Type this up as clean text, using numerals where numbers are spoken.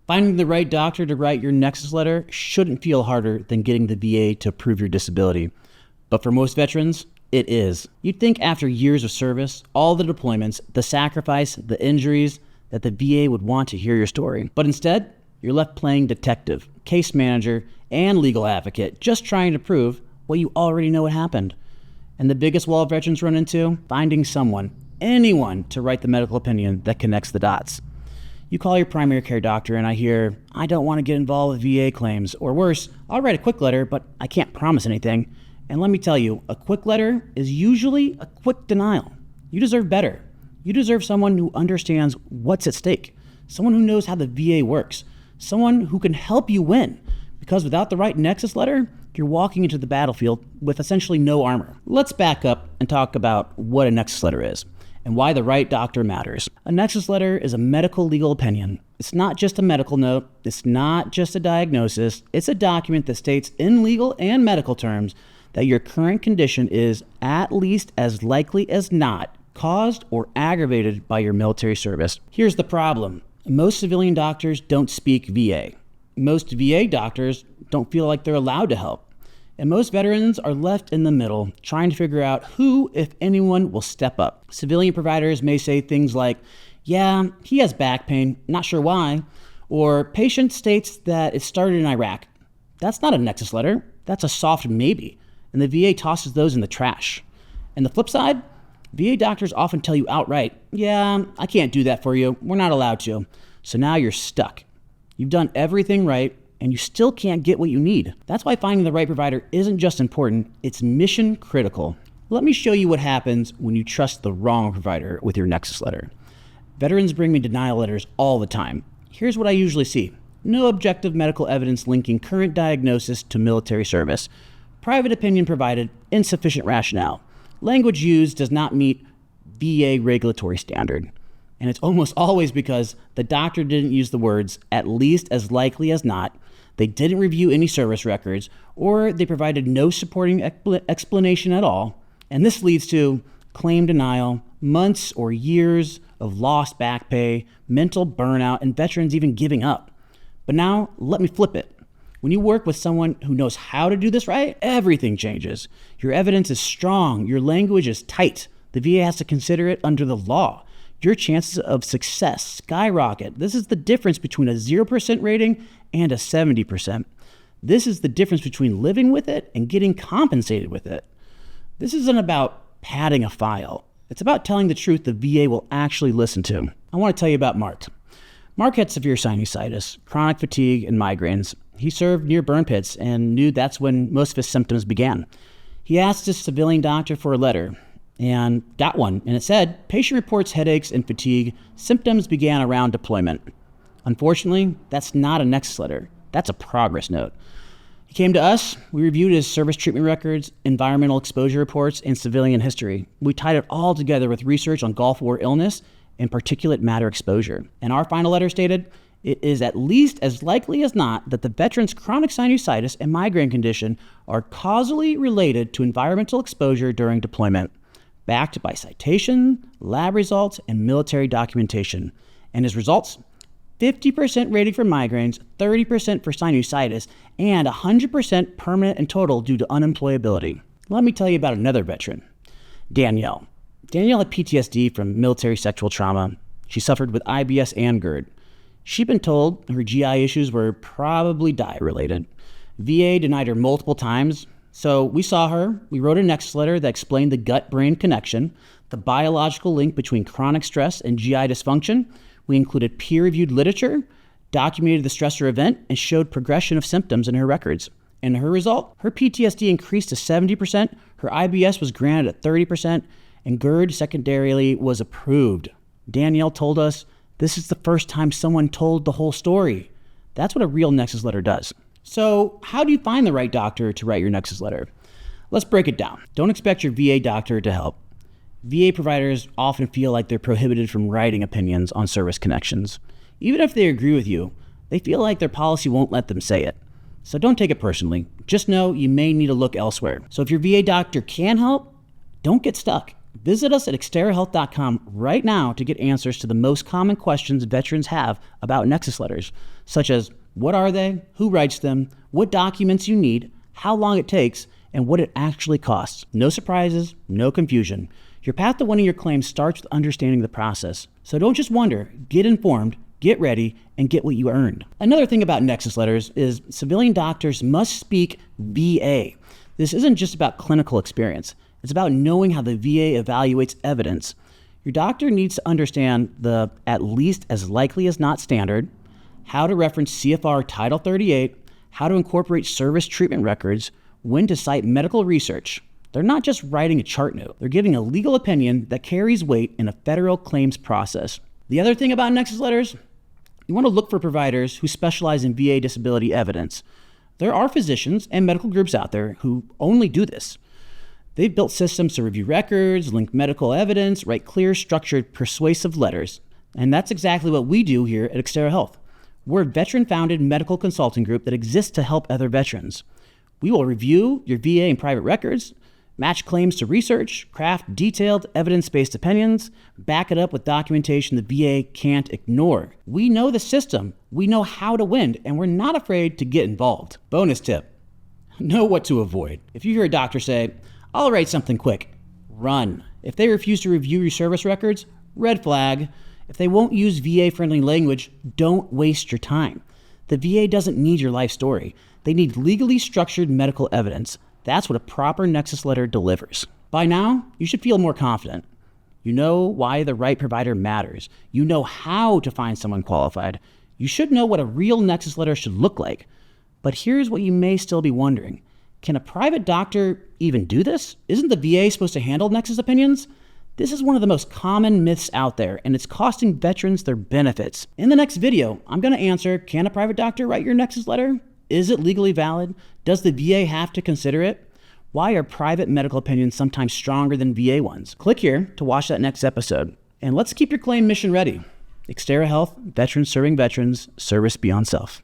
Finding the right doctor to write your Nexus letter shouldn't feel harder than getting the VA to approve your disability. But for most veterans, it is. You'd think after years of service, all the deployments, the sacrifice, the injuries, that the VA would want to hear your story. But instead, you're left playing detective, case manager, and legal advocate, just trying to prove what you already know what happened. And the biggest wall veterans run into? Finding someone, anyone, to write the medical opinion that connects the dots. You call your primary care doctor and I hear, I don't want to get involved with VA claims, or worse, I'll write a quick letter, but I can't promise anything. And let me tell you, a quick letter is usually a quick denial. You deserve better. You deserve someone who understands what's at stake, someone who knows how the VA works, someone who can help you win. Because without the right Nexus letter, you're walking into the battlefield with essentially no armor. Let's back up and talk about what a Nexus letter is and why the right doctor matters. A Nexus letter is a medical legal opinion. It's not just a medical note. It's not just a diagnosis. It's a document that states in legal and medical terms that your current condition is at least as likely as not caused or aggravated by your military service. Here's the problem. Most civilian doctors don't speak VA. Most VA doctors don't feel like they're allowed to help. And most veterans are left in the middle, trying to figure out who, if anyone, will step up. Civilian providers may say things like, yeah, he has back pain, not sure why, or patient states that it started in Iraq. That's not a Nexus letter. That's a soft maybe. And the VA tosses those in the trash. And the flip side, VA doctors often tell you outright, yeah, I can't do that for you. We're not allowed to. So now you're stuck. You've done everything right, and you still can't get what you need. That's why finding the right provider isn't just important, it's mission critical. Let me show you what happens when you trust the wrong provider with your Nexus letter. Veterans bring me denial letters all the time. Here's what I usually see. No objective medical evidence linking current diagnosis to military service. Private opinion provided, insufficient rationale. Language used does not meet VA regulatory standard. And it's almost always because the doctor didn't use the words at least as likely as not, they didn't review any service records, or they provided no supporting explanation at all. And this leads to claim denial, months or years of lost back pay, mental burnout, and veterans even giving up. But now, let me flip it. When you work with someone who knows how to do this right, everything changes. Your evidence is strong, your language is tight. The VA has to consider it under the law. Your chances of success skyrocket. This is the difference between a 0% rating and a 70%. This is the difference between living with it and getting compensated with it. This isn't about padding a file. It's about telling the truth the VA will actually listen to. I want to tell you about Mark. Mark had severe sinusitis, chronic fatigue, and migraines. He served near burn pits and knew that's when most of his symptoms began. He asked his civilian doctor for a letter and got one, and it said, patient reports headaches and fatigue. Symptoms began around deployment. Unfortunately, that's not a Nexus letter. That's a progress note. He came to us, we reviewed his service treatment records, environmental exposure reports, and civilian history. We tied it all together with research on Gulf War illness and particulate matter exposure. And our final letter stated, it is at least as likely as not that the veteran's chronic sinusitis and migraine condition are causally related to environmental exposure during deployment, backed by citation, lab results, and military documentation. And his results? 50% rating for migraines, 30% for sinusitis, and 100% permanent and total due to unemployability. Let me tell you about another veteran, Danielle. Danielle had PTSD from military sexual trauma. She suffered with IBS and GERD. She'd been told her GI issues were probably diet-related. VA denied her multiple times, so we saw her. We wrote a Nexus letter that explained the gut-brain connection, the biological link between chronic stress and GI dysfunction. We included peer-reviewed literature, documented the stressor event, and showed progression of symptoms in her records. And her result, her PTSD increased to 70%, her IBS was granted at 30%, and GERD secondarily was approved. Danielle told us, this is the first time someone told the whole story. That's what a real Nexus letter does. So how do you find the right doctor to write your Nexus letter? Let's break it down. Don't expect your VA doctor to help. VA providers often feel like they're prohibited from writing opinions on service connections. Even if they agree with you, they feel like their policy won't let them say it. So don't take it personally. Just know you may need to look elsewhere. So if your VA doctor can help, don't get stuck. Visit us at xterrahealth.com right now to get answers to the most common questions veterans have about Nexus letters, such as what are they, who writes them, what documents you need, how long it takes, and what it actually costs. No surprises, no confusion. Your path to winning your claim starts with understanding the process. So don't just wonder, get informed, get ready, and get what you earned. Another thing about Nexus letters is civilian doctors must speak VA. This isn't just about clinical experience. It's about knowing how the VA evaluates evidence. Your doctor needs to understand the at least as likely as not standard, how to reference CFR Title 38, how to incorporate service treatment records, when to cite medical research. They're not just writing a chart note. They're giving a legal opinion that carries weight in a federal claims process. The other thing about Nexus letters, you want to look for providers who specialize in VA disability evidence. There are physicians and medical groups out there who only do this. They've built systems to review records, link medical evidence, write clear, structured, persuasive letters. And that's exactly what we do here at Xterra Health. We're a veteran-founded medical consulting group that exists to help other veterans. We will review your VA and private records, match claims to research, craft detailed evidence-based opinions, back it up with documentation the VA can't ignore. We know the system, we know how to win, and we're not afraid to get involved. Bonus tip, know what to avoid. If you hear a doctor say, I'll write something quick, run. If they refuse to review your service records, red flag. If they won't use VA-friendly language, don't waste your time. The VA doesn't need your life story. They need legally structured medical evidence. That's what a proper Nexus letter delivers. By now, you should feel more confident. You know why the right provider matters. You know how to find someone qualified. You should know what a real Nexus letter should look like. But here's what you may still be wondering. Can a private doctor even do this? Isn't the VA supposed to handle Nexus opinions? This is one of the most common myths out there, and it's costing veterans their benefits. In the next video, I'm going to answer, can a private doctor write your Nexus letter? Is it legally valid? Does the VA have to consider it? Why are private medical opinions sometimes stronger than VA ones? Click here to watch that next episode. And let's keep your claim mission ready. Xterra Health, veterans serving veterans, service beyond self.